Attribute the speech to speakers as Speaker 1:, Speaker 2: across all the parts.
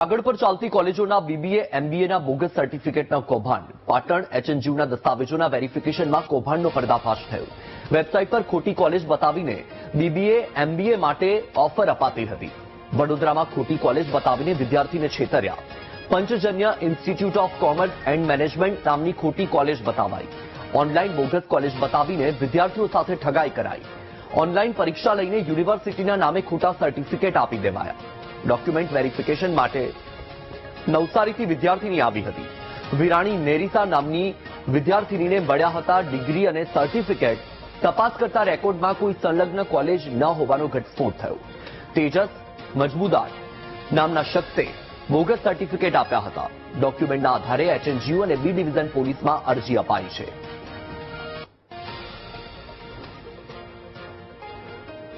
Speaker 1: આગળ પર ચાલતી કોલેજોના બીબીએ એમબીએના બોગસ સર્ટિફિકેટના કૌભાંડ પાટણ એચએનજીયુના દસ્તાવેજોના વેરિફિકેશનમાં કૌભાંડનો પર્દાફાશ થયો। વેબસાઇટ પર ખોટી કોલેજ બતાવીને બીબીએ એમબીએ માટે ઓફર અપાતી હતી। વડોદરામાં ખોટી કોલેજ બતાવીને વિદ્યાર્થીને છેતર્યા। Panchjanya institute of commerce and management નામની ખોટી કોલેજ બતાવાઈ। ઓનલાઈન બોગસ કોલેજ બતાવીને વિદ્યાર્થીઓ સાથે ઠગાઈ કરાઈ। ઓનલાઈન પરીક્ષા લઈને યુનિવર્સિટીના નામે ખોટા સર્ટિફિકેટ આપી દેવાયા। ડોક્યુમેન્ટ વેરિફિકેશન માટે નવસારીથી વિદ્યાર્થીની આવી હતી। વિરાણી નેરીસા નામની વિદ્યાર્થીનીને મળ્યા હતા ડિગ્રી અને સર્ટિફિકેટ। તપાસ કરતા રેકોર્ડમાં કોઈ સંલગ્ન કોલેજ ન હોવાનો ઘટસ્ફોટ થયો। તેજસ મજમુદાર નામના શખ્સે બોગસ સર્ટિફિકેટ આપ્યા હતા। ડોક્યુમેન્ટના આધારે એચએનજીયુ અને બી ડિવિઝન પોલીસમાં અરજી અપાઈ છે।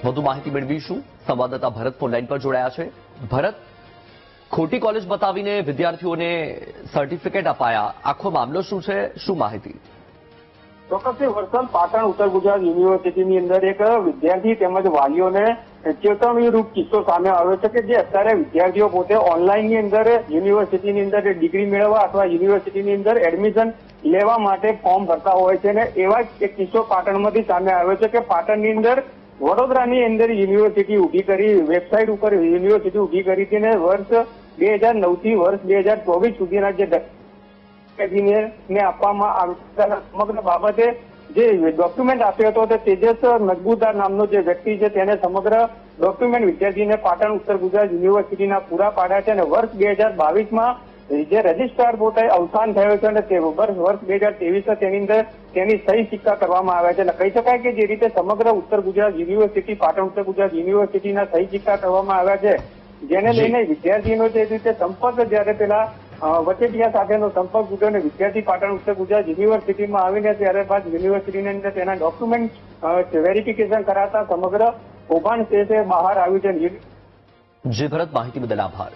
Speaker 1: વધુ માહિતી મેળવીશું। સંવાદદાતા ભરત ફોનલાઈન પર જોડાયા છે। ભરત, ખોટી કોલેજ બતાવીને વિદ્યાર્થીઓને સર્ટિફિકેટ અપાયા, આખો મામલો શું છે, શું માહિતી?
Speaker 2: ચોક્કસથી વરસાદ પાટણ ઉત્તર ગુજરાત યુનિવર્સિટીની અંદર એક વિદ્યાર્થી તેમજ વાલીઓને ચેતવણીરૂપ કિસ્સો સામે આવ્યો છે કે જે અત્યારે વિદ્યાર્થીઓ પોતે ઓનલાઈનની અંદર યુનિવર્સિટીની અંદર ડિગ્રી મેળવવા અથવા યુનિવર્સિટીની અંદર એડમિશન લેવા માટે ફોર્મ ભરતા હોય છે અને એવા જ એક કિસ્સો પાટણમાંથી સામે આવ્યો છે કે પાટણની અંદર વડોદરાની અંદર યુનિવર્સિટી ઉભી કરી વેબસાઇટ ઉપર યુનિવર્સિટી ઉભી કરી હતી અને વર્ષ 2009 થી વર્ષ 2024 સુધીના જે ને આપવામાં આવતા સમગ્ર બાબતે જે ડોક્યુમેન્ટ આપ્યો હતો તે તેજસ મજબૂદાર નામનો જે વ્યક્તિ છે તેને સમગ્ર ડોક્યુમેન્ટ વિદ્યાર્થીને પાટણ ઉત્તર ગુજરાત યુનિવર્સિટીના પૂરા પાડ્યા છે અને વર્ષ 2022માં જે રજિસ્ટ્રાર પોતે અવસાન થયો છે અને તે વર્ષ 2023 તેની અંદર તેની સહી સિક્કા કરવામાં આવ્યા છે। એટલે કહી શકાય કે જે રીતે સમગ્ર ઉત્તર ગુજરાત યુનિવર્સિટી પાટણ ઉત્તર ગુજરાત યુનિવર્સિટીના સહી સિક્કા કરવામાં આવ્યા છે, જેને લઈને વિદ્યાર્થીનો જે રીતે સંપર્ક જ્યારે પેલા વચેટિયા સાથેનો સંપર્ક તૂટ્યો અને વિદ્યાર્થી પાટણ ઉત્તર ગુજરાત યુનિવર્સિટીમાં આવીને ત્યારે બાદ યુનિવર્સિટીની અંદર તેના ડોક્યુમેન્ટ વેરિફિકેશન કરાતા સમગ્ર કૌભાંડ છે બહાર આવ્યું છે।
Speaker 1: જે ભરત, માહિતી બદલ આભાર।